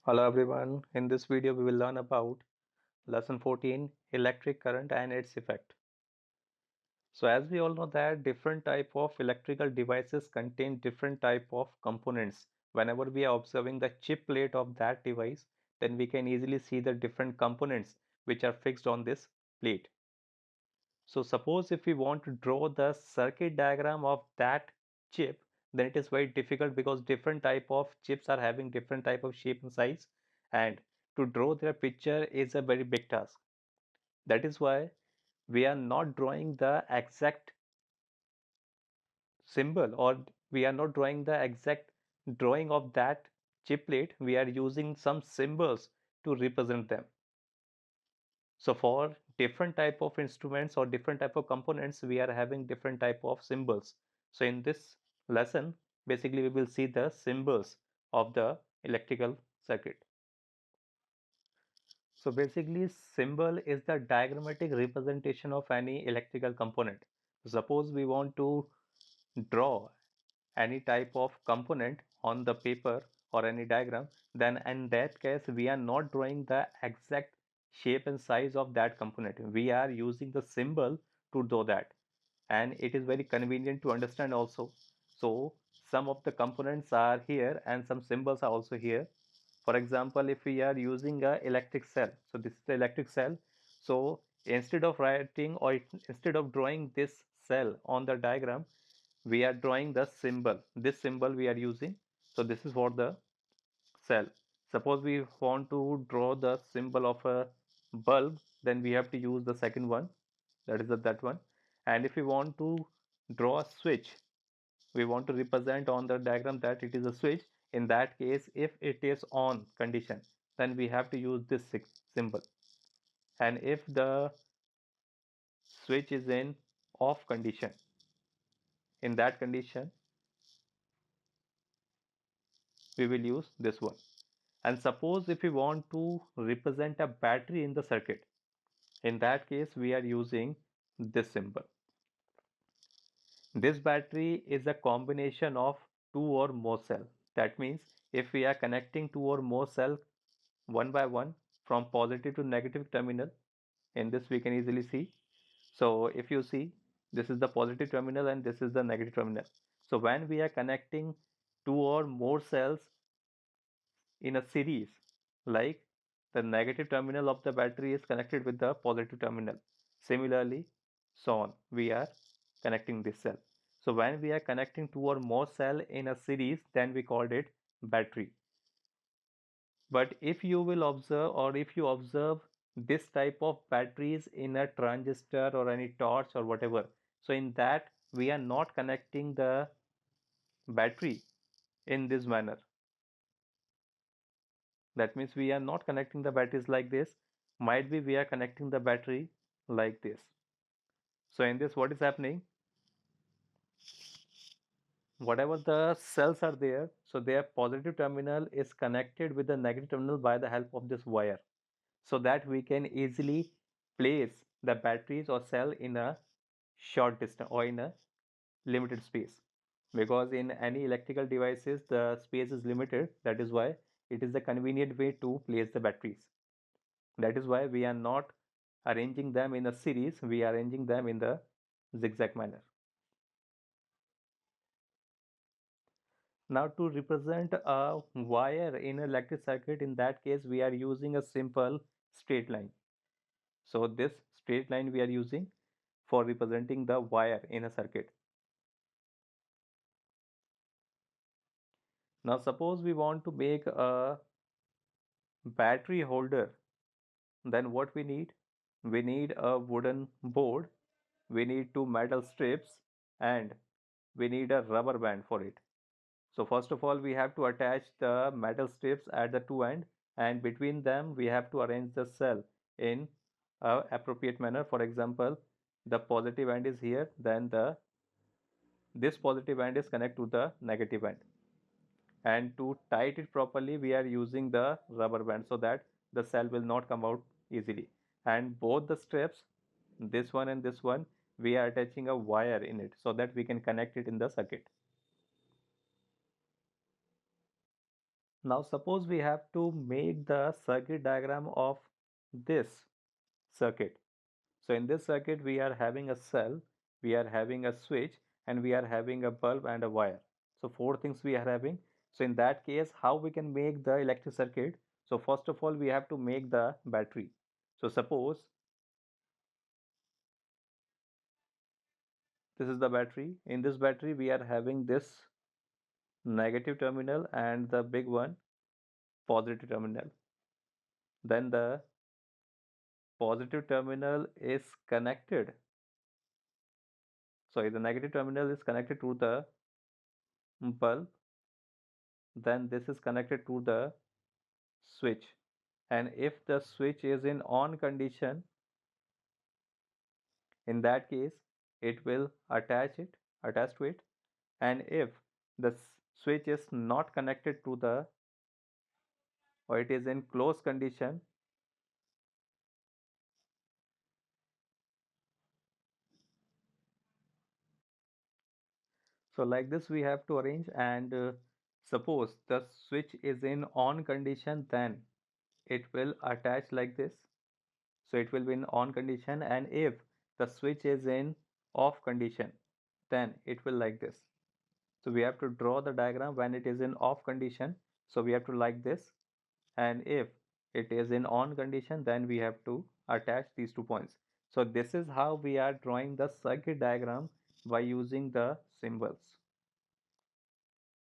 Hello everyone, in this video we will learn about lesson 14 electric current and its effect. So as we all know that different type of electrical devices contain different type of components. Whenever we are observing the chip plate of that device, then we can easily see the different components which are fixed on this plate. So suppose if we want to draw the circuit diagram of that chip, then it is very difficult because different type of chips are having different type of shape and size, and to draw their picture is a very big task. That is why we are not drawing the exact symbol, or we are not drawing the exact drawing of that chip plate. We are using some symbols to represent them. So for different type of instruments or different type of components, we are having different type of symbols. So in this lesson, basically we will see the symbols of the electrical circuit. So basically symbol is the diagrammatic representation of any electrical component. Suppose we want to draw any type of component on the paper or any diagram, then in that case we are not drawing the exact shape and size of that component. We are using the symbol to draw that, and it is very convenient to understand also. So some of the components are here and some symbols are also here. For example, if we are using a electric cell, so this is the electric cell. So instead of writing or instead of drawing this cell on the diagram, we are drawing the symbol. This symbol we are using. So this is for the cell. Suppose we want to draw the symbol of a bulb, then we have to use the second one, that is that one. And if we want to draw a switch, we want to represent on the diagram that it is a switch. In that case, if it is on condition, then we have to use this symbol. And if the switch is in off condition, in that condition we will use this one. And suppose if we want to represent a battery in the circuit, in that case we are using this symbol. This battery is a combination of two or more cells. That means if we are connecting two or more cells one by one from positive to negative terminal, in this we can easily see. So if you see, this is the positive terminal and this is the negative terminal. So when we are connecting two or more cells in a series, like the negative terminal of the battery is connected with the positive terminal, similarly so on we are connecting this cell. So when we are connecting two or more cell in a series, then we called it battery. But if you will observe, or if you observe this type of batteries in a transistor or any torch or whatever, so in that we are not connecting the battery in this manner. That means we are not connecting the batteries like this. Might be we are connecting the battery like this. So in this, what is happening? Whatever the cells are there, so their positive terminal is connected with the negative terminal by the help of this wire, so that we can easily place the batteries or cell in a short distance or in a limited space. Because in any electrical devices the space is limited, that is why it is a convenient way to place the batteries. That is why we are not arranging them in a series, we are arranging them in the zigzag manner. Now to represent a wire in an electric circuit, in that case we are using a simple straight line. So this straight line we are using for representing the wire in a circuit. Now suppose we want to make a battery holder, then what we need? We need a wooden board, we need two metal strips, and we need a rubber band for it. So first of all, we have to attach the metal strips at the two end, and between them we have to arrange the cell in a appropriate manner. For example, the positive end is here, then this positive end is connected to the negative end. And to tight it properly, we are using the rubber band so that the cell will not come out easily. And both the strips, this one and this one, we are attaching a wire in it so that we can connect it in the circuit. Now suppose we have to make the circuit diagram of this circuit. So in this circuit we are having a cell, we are having a switch, and we are having a bulb and a wire. So four things we are having. So in that case, how we can make the electric circuit? So first of all we have to make the battery. So suppose this is the battery. In this battery we are having this negative terminal and the big one positive terminal. Then the positive terminal is connected. So the negative terminal is connected to the bulb, then this is connected to the switch. And if the switch is in on condition, in that case it will attach to it. And if the switch is not connected to the, or it is in closed condition, so like this we have to arrange. And suppose the switch is in on condition, then it will attach like this. So it will be in on condition. And if the switch is in off condition, then it will like this. So we have to draw the diagram when it is in off condition. So we have to like this. And if it is in on condition, then we have to attach these 2 points. So this is how we are drawing the circuit diagram by using the symbols.